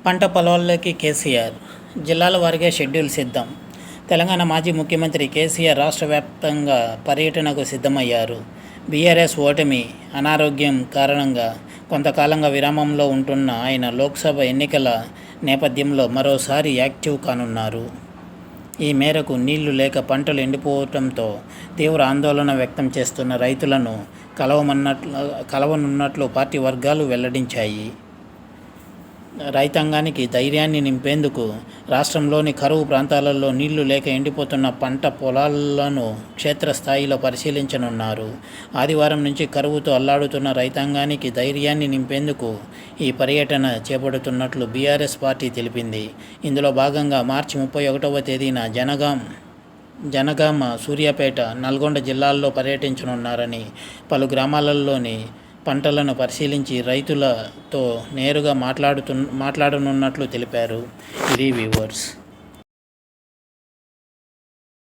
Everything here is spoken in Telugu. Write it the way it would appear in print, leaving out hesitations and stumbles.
పంట పొలాల్లోకి కేసీఆర్, జిల్లాల వారీగా షెడ్యూల్ సిద్ధం. తెలంగాణ మాజీ ముఖ్యమంత్రి కేసీఆర్ రాష్ట్ర వ్యాప్తంగా పర్యటనకు సిద్ధమయ్యారు. బీఆర్ఎస్ ఓటమి, అనారోగ్యం కారణంగా కొంతకాలంగా విరామంలో ఉంటున్న ఆయన లోక్సభ ఎన్నికల నేపథ్యంలో మరోసారి యాక్టివ్ కానున్నారు. ఈ మేరకు నీళ్లు లేక పంటలు ఎండిపోవడంతో తీవ్ర ఆందోళన వ్యక్తం చేస్తున్న రైతులను కలవనున్నట్లు పార్టీ వర్గాలు వెల్లడించాయి. రైతాంగానికి ధైర్యాన్ని నింపేందుకు రాష్ట్రంలోని కరువు ప్రాంతాలలో నీళ్లు లేక ఎండిపోతున్న పంట పొలాలను క్షేత్రస్థాయిలో పరిశీలించనున్నారు. ఆదివారం నుంచి కరువుతో అల్లాడుతున్న రైతాంగానికి ధైర్యాన్ని నింపేందుకు ఈ పర్యటన చేపడుతున్నట్లు బీఆర్ఎస్ పార్టీ తెలిపింది. ఇందులో భాగంగా మార్చి 31వ తేదీన జనగామ, సూర్యాపేట, నల్గొండ జిల్లాల్లో పర్యటించనున్నారని, పలు గ్రామాలలోని పంటలను పరిశీలించి రైతులతో నేరుగా మాట్లాడనున్నట్లు తెలిపారు. ఇది వ్యూవర్స్.